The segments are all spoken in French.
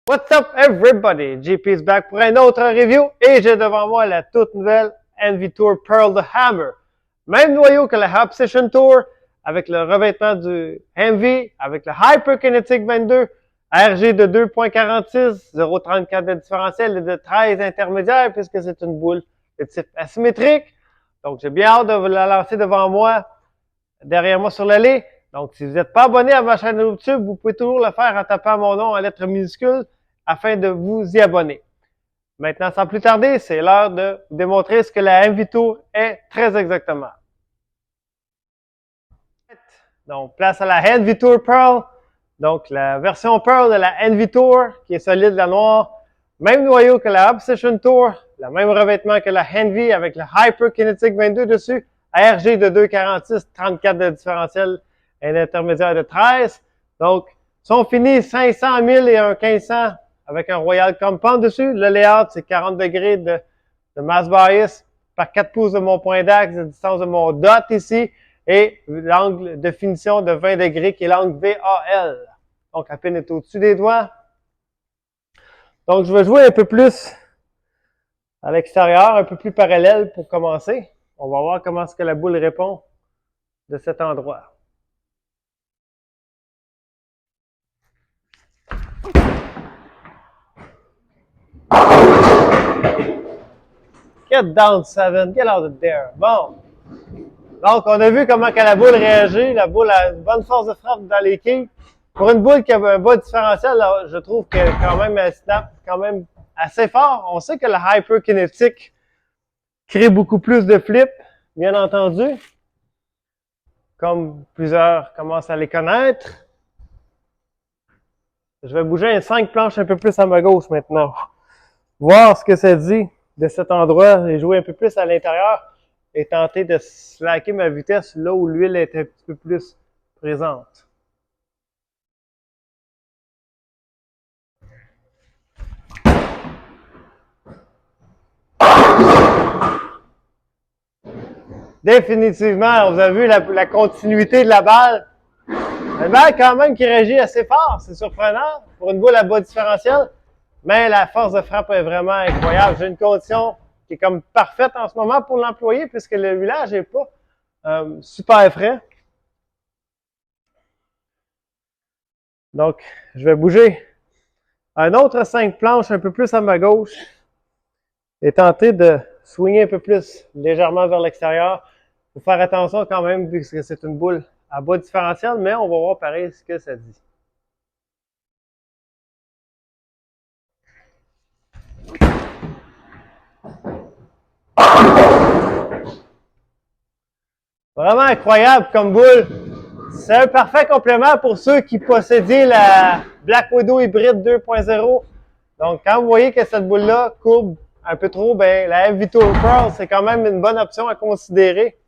What's up everybody? JP is back pour un autre review et j'ai devant moi la toute nouvelle Envy Tour Pearl de Hammer. Même noyau que la Obsession Tour avec le revêtement du Envy, avec le Hyperkinetic 22, RG de 2.46, 0.34 de différentiel et de 13 intermédiaire puisque c'est une boule de type asymétrique. Donc j'ai bien hâte de vous la lancer devant moi, derrière moi sur l'allée. Donc, si vous n'êtes pas abonné à ma chaîne YouTube, vous pouvez toujours le faire en tapant mon nom en lettres minuscules afin de vous y abonner. Maintenant, sans plus tarder, c'est l'heure de vous démontrer ce que la Envy Tour est très exactement. Donc, place à la Envy Tour Pearl. Donc, la version Pearl de la Envy Tour, qui est solide, la noire. Même noyau que la Obsession Tour. Le même revêtement que la Envy avec le Hyperkinetic 22 dessus. RG de 2.46, 34 de différentiel. Un intermédiaire de 13. Donc, sont finis 500 000 et un 1500 avec un Royal Compound dessus. Le layout, c'est 40 degrés de mass bias par 4 pouces de mon point d'axe, de distance de mon dot ici, et l'angle de finition de 20 degrés qui est l'angle VAL. Donc, la pine est au-dessus des doigts. Donc, je vais jouer un peu plus à l'extérieur, un peu plus parallèle pour commencer. On va voir comment est-ce que la boule répond de cet endroit. Get down, Seven. Get out of there. Bon. Donc, on a vu comment que la boule réagit. La boule a une bonne force de frappe dans les quilles. Pour une boule qui a un bas différentiel, là, je trouve que quand même elle snap quand même assez fort. On sait que le hyperkinétique crée beaucoup plus de flips, bien entendu. Comme plusieurs commencent à les connaître. Je vais bouger 5 planches un peu plus à ma gauche maintenant. Voir ce que ça dit de cet endroit et jouer un peu plus à l'intérieur et tenter de slacker ma vitesse là où l'huile est un petit peu plus présente. Définitivement, vous avez vu la continuité de la balle. Une balle quand même qui réagit assez fort, c'est surprenant pour une boule à bas différentiel, mais la force de frappe est vraiment incroyable. J'ai une condition qui est comme parfaite en ce moment pour l'employer puisque le huilage n'est pas super frais. Donc, je vais bouger un autre 5 planches un peu plus à ma gauche et tenter de swinger un peu plus légèrement vers l'extérieur. Il faut faire attention quand même puisque c'est une boule à bas différentiel, mais on va voir pareil ce que ça dit. Vraiment incroyable comme boule. C'est un parfait complément pour ceux qui possédaient la Black Widow Hybrid 2.0. Donc, quand vous voyez que cette boule-là courbe un peu trop, ben la Envy Tour Pearl, c'est quand même une bonne option à considérer.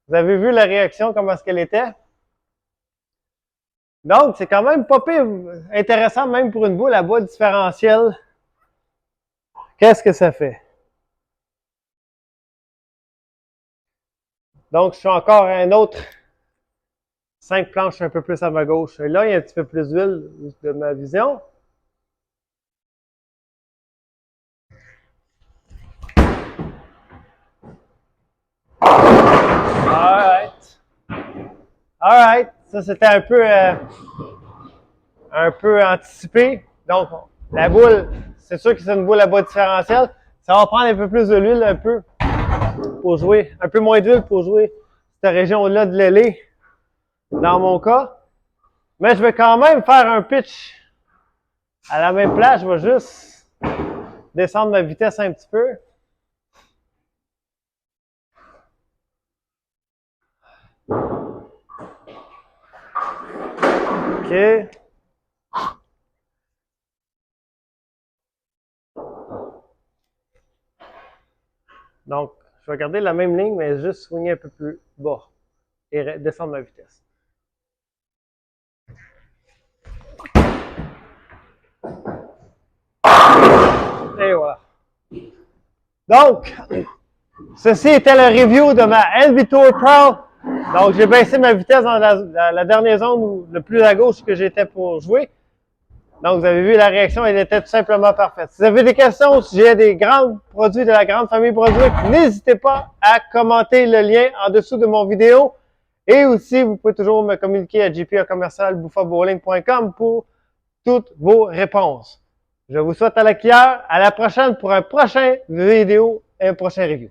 Vous avez vu la réaction, comment est-ce qu'elle était? Donc, c'est quand même pas pire, intéressant même pour une boule à bas différentiel. Qu'est-ce que ça fait? Donc, je suis encore à un autre 5 planches un peu plus à ma gauche. Et là, il y a un petit peu plus d'huile de ma vision. Alright. Ça, c'était un peu anticipé. Donc, la boule, c'est sûr que c'est une boule à bas différentiel. Ça va prendre un peu plus de l'huile, un peu, pour jouer. Un peu moins d'huile pour jouer cette région-là de l'ailé, dans mon cas. Mais je vais quand même faire un pitch à la même place. Je vais juste descendre ma vitesse un petit peu. OK. Donc, je vais garder la même ligne, mais juste swinger un peu plus bas et descendre ma vitesse. Et voilà. Donc, ceci était le review de ma Envy Tour Pearl. Donc, j'ai baissé ma vitesse dans la dernière zone, le plus à gauche que j'étais pour jouer. Donc, vous avez vu la réaction, elle était tout simplement parfaite. Si vous avez des questions au sujet des grands produits de la grande famille Brunswick, n'hésitez pas à commenter le lien en dessous de mon vidéo. Et aussi, vous pouvez toujours me communiquer à jp@bouffabowling.com pour toutes vos réponses. Je vous souhaite à la cuillère. À la prochaine pour un prochain vidéo et un prochain review.